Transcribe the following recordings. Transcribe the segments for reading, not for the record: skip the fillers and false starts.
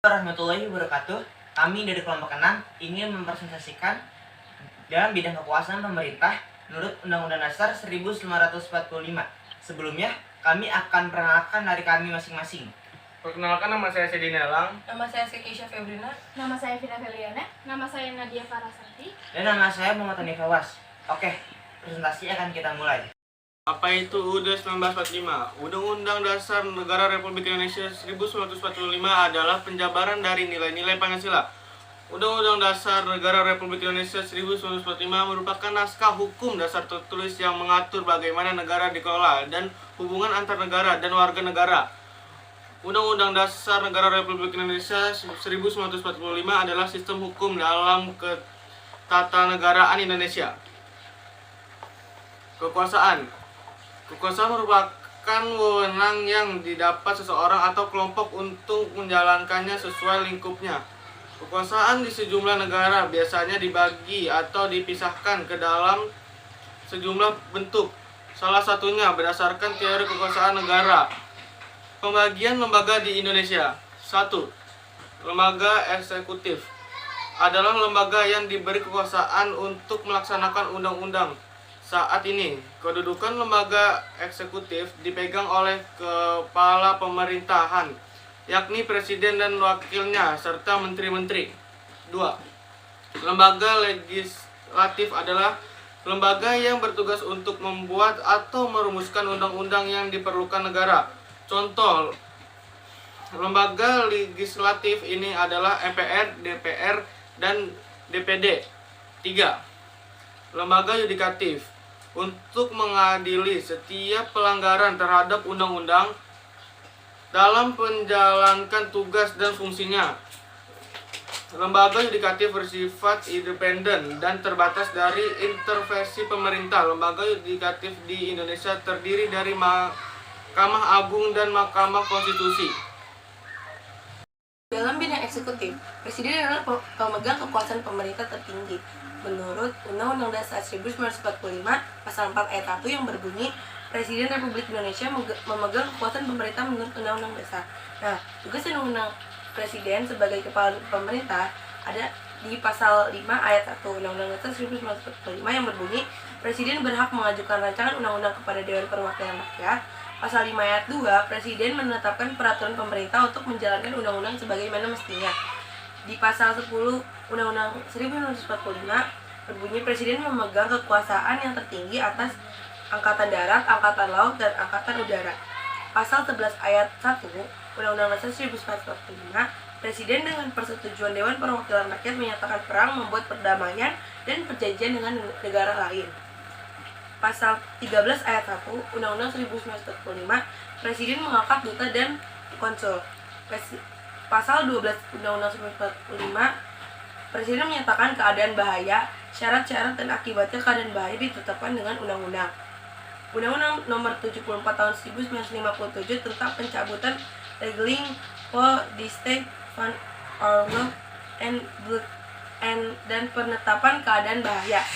warahmatullahi wabarakatuh. Kami dari kelompok 6 ingin mempresentasikan dalam bidang kekuasaan pemerintah menurut Undang-Undang Dasar 1545. Sebelumnya, kami akan perkenalkan dari kami masing-masing. Perkenalkan, nama saya Sedi Nelang. Nama saya Keisha Febrina. Nama saya Vina Feliana. Nama saya Nadia Farasati. Dan nama saya Muhammad Tani Fawas. Oke, presentasi akan kita mulai. Apa itu UUD 1945? Undang-Undang Dasar Negara Republik Indonesia 1945 adalah penjabaran dari nilai-nilai Pancasila. Undang-Undang Dasar Negara Republik Indonesia 1945 merupakan naskah hukum dasar tertulis yang mengatur bagaimana negara dikelola dan hubungan antar negara dan warga negara. Undang-Undang Dasar Negara Republik Indonesia 1945 adalah sistem hukum dalam ketatanegaraan Indonesia. Kekuasaan merupakan wewenang yang didapat seseorang atau kelompok untuk menjalankannya sesuai lingkupnya. Kekuasaan di sejumlah negara biasanya dibagi atau dipisahkan ke dalam sejumlah bentuk. Salah satunya berdasarkan teori kekuasaan negara. Pembagian lembaga di Indonesia. 1. Lembaga eksekutif adalah lembaga yang diberi kekuasaan untuk melaksanakan undang-undang. Saat ini, kedudukan lembaga eksekutif dipegang oleh kepala pemerintahan, yakni presiden dan wakilnya, serta menteri-menteri. 2. Lembaga legislatif adalah lembaga yang bertugas untuk membuat atau merumuskan undang-undang yang diperlukan negara. Contoh, lembaga legislatif ini adalah MPR, DPR, dan DPD. 3. Lembaga yudikatif untuk mengadili setiap pelanggaran terhadap undang-undang dalam menjalankan tugas dan fungsinya. Lembaga yudikatif bersifat independen dan terbatas dari intervensi pemerintah. Lembaga yudikatif di Indonesia terdiri dari Mahkamah Agung dan Mahkamah Konstitusi. Dalam bidang eksekutif, Presiden adalah pemegang kekuasaan pemerintah tertinggi. Menurut Undang-Undang Dasar 1945, Pasal 4 Ayat 1 yang berbunyi, Presiden Republik Indonesia memegang kekuasaan pemerintah menurut Undang-Undang Dasar. Nah, tugas Undang-Undang Presiden sebagai kepala pemerintah ada di Pasal 5 Ayat 1 Undang-Undang Dasar 1945 yang berbunyi, Presiden berhak mengajukan rancangan undang-undang kepada Dewan Perwakilan Rakyat. Pasal 5 ayat 2, Presiden menetapkan peraturan pemerintah untuk menjalankan undang-undang sebagaimana mestinya. Di pasal 10 Undang-Undang 1945 berbunyi Presiden memegang kekuasaan yang tertinggi atas Angkatan Darat, Angkatan Laut, dan Angkatan Udara. Pasal 11 ayat 1 Undang-Undang Dasar 1945, Presiden dengan persetujuan Dewan Perwakilan Rakyat menyatakan perang, membuat perdamaian, dan perjanjian dengan negara lain. Pasal 13 ayat 1 Undang-Undang 1945, Presiden mengangkat duta dan konsul. Pasal 12 Undang-Undang 1945, Presiden menyatakan keadaan bahaya, syarat-syarat dan akibatnya keadaan bahaya ditetapkan dengan undang-undang. Undang-Undang Nomor 74 Tahun 1957 tentang pencabutan regeling for the state fund or law and dan penetapan keadaan bahaya.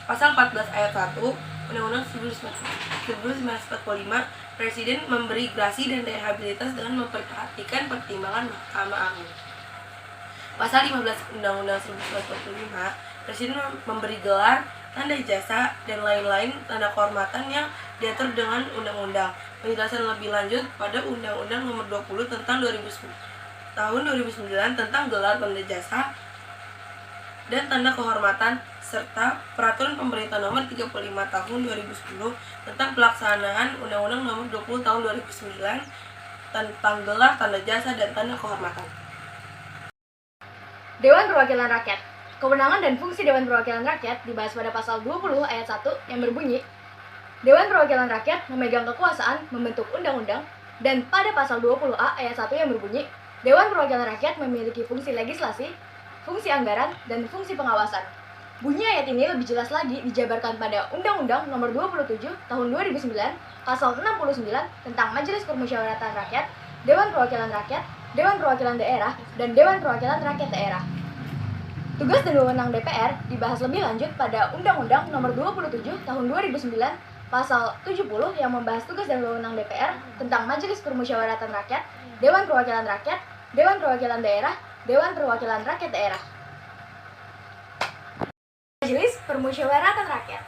Pasal 14 ayat 1 Undang-Undang 1945, Presiden memberi grasi dan rehabilitas dengan memperhatikan pertimbangan Mahkamah Agung. Pasal 15 Undang-Undang 1945, Presiden memberi gelar, tanda jasa, dan lain-lain tanda kehormatan yang diatur dengan undang-undang. Penjelasan lebih lanjut pada Undang-Undang Nomor 20 tahun 2009 tentang gelar, tanda jasa, dan tanda kehormatan, serta Peraturan Pemerintah Nomor 35 Tahun 2010 tentang pelaksanaan Undang-Undang Nomor 20 Tahun 2009 tentang gelar, tanda jasa, dan tanda kehormatan. Dewan Perwakilan Rakyat. Kewenangan dan fungsi Dewan Perwakilan Rakyat dibahas pada pasal 20 ayat 1 yang berbunyi, Dewan Perwakilan Rakyat memegang kekuasaan membentuk undang-undang, dan pada pasal 20A ayat 1 yang berbunyi, Dewan Perwakilan Rakyat memiliki fungsi legislasi, fungsi anggaran, dan fungsi pengawasan. Bunyi ayat ini lebih jelas lagi dijabarkan pada Undang-Undang Nomor 27 Tahun 2009, Pasal 69 tentang Majelis Permusyawaratan Rakyat, Dewan Perwakilan Rakyat, Dewan Perwakilan Daerah, dan Dewan Perwakilan Rakyat Daerah. Tugas dan wewenang DPR dibahas lebih lanjut pada Undang-Undang Nomor 27 Tahun 2009, Pasal 70 yang membahas tugas dan wewenang DPR tentang Majelis Permusyawaratan Rakyat, Dewan Perwakilan Rakyat, Dewan Perwakilan Daerah, Dewan Perwakilan Rakyat Daerah. Majelis Permusyawaratan Rakyat.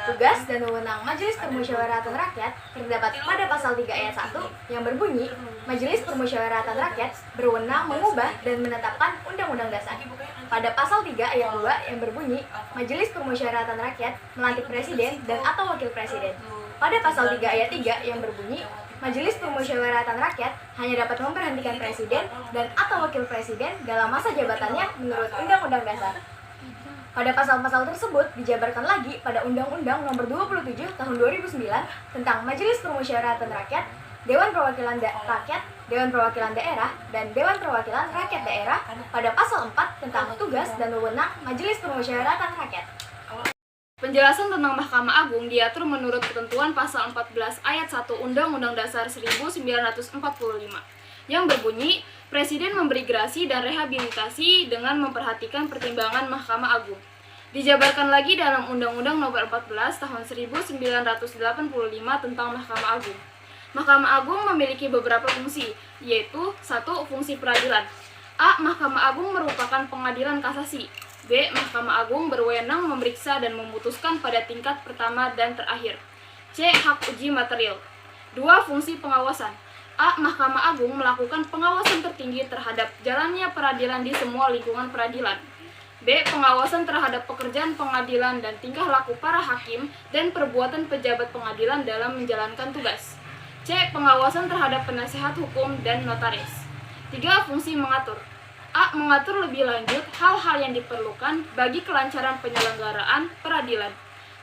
Tugas dan wewenang Majelis Permusyawaratan Rakyat terdapat pada pasal 3 ayat 1 yang berbunyi, Majelis Permusyawaratan Rakyat berwenang mengubah dan menetapkan Undang-Undang Dasar. Pada pasal 3 ayat 2 yang berbunyi, Majelis Permusyawaratan Rakyat melantik presiden dan atau wakil presiden. Pada pasal 3 ayat 3 yang berbunyi, Majelis Permusyawaratan Rakyat hanya dapat memberhentikan presiden dan atau wakil presiden dalam masa jabatannya menurut Undang-Undang Dasar. Pada pasal-pasal tersebut dijabarkan lagi pada Undang-Undang Nomor 27 Tahun 2009 tentang Majelis Permusyawaratan Rakyat, Dewan Perwakilan Rakyat, Dewan Perwakilan Daerah, dan Dewan Perwakilan Rakyat Daerah pada pasal 4 tentang tugas dan wewenang Majelis Permusyawaratan Rakyat. Penjelasan tentang Mahkamah Agung diatur menurut ketentuan pasal 14 ayat 1 Undang-Undang Dasar 1945 yang berbunyi, Presiden memberi grasi dan rehabilitasi dengan memperhatikan pertimbangan Mahkamah Agung. Dijabarkan lagi dalam Undang-Undang Nomor 14 Tahun 1985 tentang Mahkamah Agung. Mahkamah Agung memiliki beberapa fungsi, yaitu 1. Fungsi peradilan. A. Mahkamah Agung merupakan pengadilan kasasi. B. Mahkamah Agung berwenang memeriksa dan memutuskan pada tingkat pertama dan terakhir. C. Hak uji material. 2. Fungsi pengawasan. A. Mahkamah Agung melakukan pengawasan tertinggi terhadap jalannya peradilan di semua lingkungan peradilan. B. Pengawasan terhadap pekerjaan pengadilan dan tingkah laku para hakim dan perbuatan pejabat pengadilan dalam menjalankan tugas. C. Pengawasan terhadap penasehat hukum dan notaris. 3. Fungsi mengatur. A. Mengatur lebih lanjut hal-hal yang diperlukan bagi kelancaran penyelenggaraan peradilan.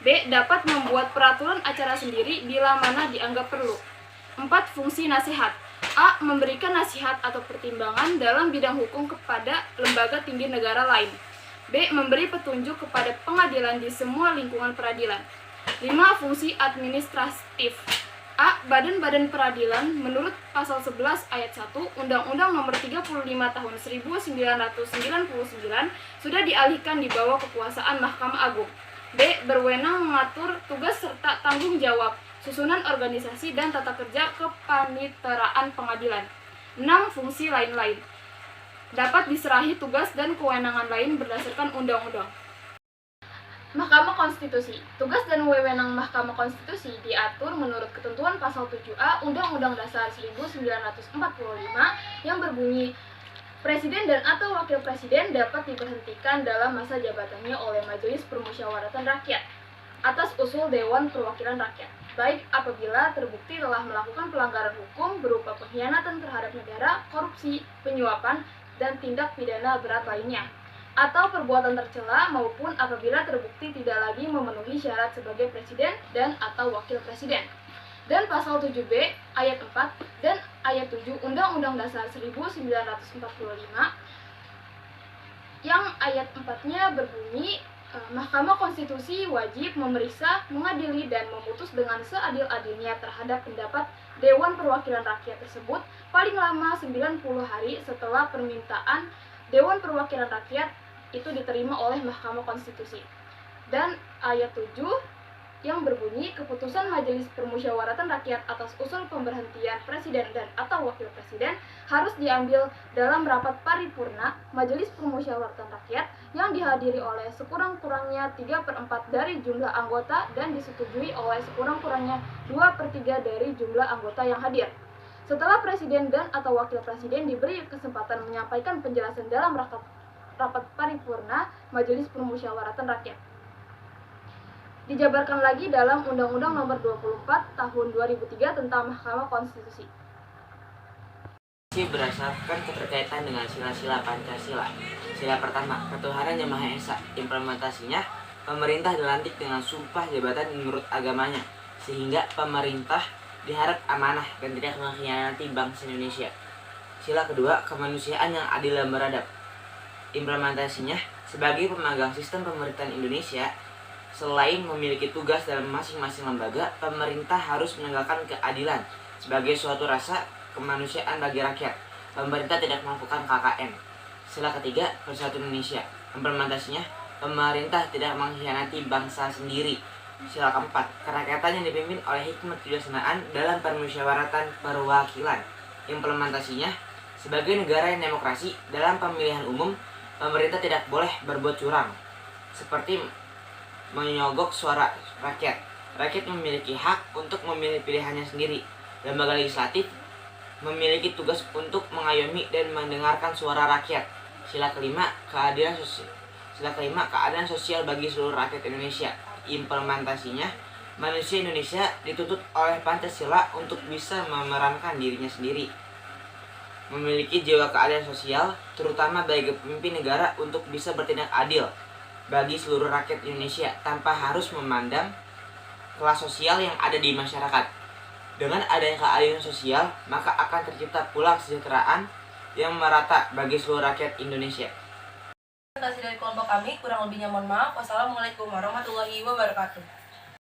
B. Dapat membuat peraturan acara sendiri bila mana dianggap perlu. 4. Fungsi nasihat. A. Memberikan nasihat atau pertimbangan dalam bidang hukum kepada lembaga tinggi negara lain. B. Memberi petunjuk kepada pengadilan di semua lingkungan peradilan. 5. Fungsi administratif. A. Badan-badan peradilan menurut pasal 11 ayat 1 Undang-Undang Nomor 35 Tahun 1999 sudah dialihkan di bawah kekuasaan Mahkamah Agung. B. Berwenang mengatur tugas serta tanggung jawab, susunan organisasi dan tata kerja kepaniteraan pengadilan. 6. Fungsi lain-lain. Dapat diserahi tugas dan kewenangan lain berdasarkan undang-undang. Mahkamah Konstitusi. Tugas dan wewenang Mahkamah Konstitusi diatur menurut ketentuan pasal 7A Undang-Undang Dasar 1945 yang berbunyi, Presiden dan atau Wakil Presiden dapat diberhentikan dalam masa jabatannya oleh Majelis Permusyawaratan Rakyat atas usul Dewan Perwakilan Rakyat, baik apabila terbukti telah melakukan pelanggaran hukum berupa pengkhianatan terhadap negara, korupsi, penyuapan, dan tindak pidana berat lainnya, atau perbuatan tercela maupun apabila terbukti tidak lagi memenuhi syarat sebagai presiden dan atau wakil presiden. Dan pasal 7B ayat 4 dan ayat 7 Undang-Undang Dasar 1945 yang ayat 4-nya berbunyi, Mahkamah Konstitusi wajib memeriksa, mengadili, dan memutus dengan seadil-adilnya terhadap pendapat Dewan Perwakilan Rakyat tersebut paling lama 90 hari setelah permintaan Dewan Perwakilan Rakyat itu diterima oleh Mahkamah Konstitusi. Dan ayat 7 yang berbunyi, keputusan Majelis Permusyawaratan Rakyat atas usul pemberhentian Presiden dan atau Wakil Presiden harus diambil dalam rapat paripurna Majelis Permusyawaratan Rakyat yang dihadiri oleh sekurang-kurangnya 3/4 dari jumlah anggota dan disetujui oleh sekurang-kurangnya 2/3 dari jumlah anggota yang hadir. Setelah Presiden dan atau Wakil Presiden diberi kesempatan menyampaikan penjelasan dalam rapat paripurna Majelis Permusyawaratan Rakyat. Dijabarkan lagi dalam Undang-Undang Nomor 24 Tahun 2003 tentang Mahkamah Konstitusi. Berdasarkan keterkaitan dengan sila-sila Pancasila. Sila pertama, ketuhanan Yang Maha Esa. Implementasinya, pemerintah dilantik dengan sumpah jabatan menurut agamanya, sehingga pemerintah diharap amanah dan tidak mengkhianati bangsa Indonesia. Sila kedua, kemanusiaan yang adil dan beradab. Implementasinya, sebagai pemegang sistem pemerintahan Indonesia, selain memiliki tugas dalam masing-masing lembaga, pemerintah harus menegakkan keadilan sebagai suatu rasa kemanusiaan bagi rakyat. Pemerintah tidak melakukan KKN. Sila ketiga, Persatuan Indonesia. Implementasinya, pemerintah tidak mengkhianati bangsa sendiri. Sila keempat, kerakyatan yang dipimpin oleh hikmat kebijaksanaan dalam permusyawaratan perwakilan. Implementasinya, Sebagai negara yang demokrasi, dalam pemilihan umum, pemerintah tidak boleh berbuat curang, seperti menyogok suara rakyat. Rakyat memiliki hak untuk memilih pilihannya sendiri. Lembaga legislatif memiliki tugas untuk mengayomi dan mendengarkan suara rakyat. Sila kelima, keadilan sosial bagi seluruh rakyat Indonesia. Implementasinya, manusia Indonesia dituntut oleh Pancasila untuk bisa memerankan dirinya sendiri, memiliki jiwa keadilan sosial, terutama bagi pemimpin negara untuk bisa bertindak adil bagi seluruh rakyat Indonesia tanpa harus memandang kelas sosial yang ada di masyarakat. Dengan adanya keadilan sosial, maka akan tercipta pula kesejahteraan yang merata bagi seluruh rakyat Indonesia. Presentasi dari kelompok kami, kurang lebihnya mohon maaf. Wassalamualaikum warahmatullahi wabarakatuh.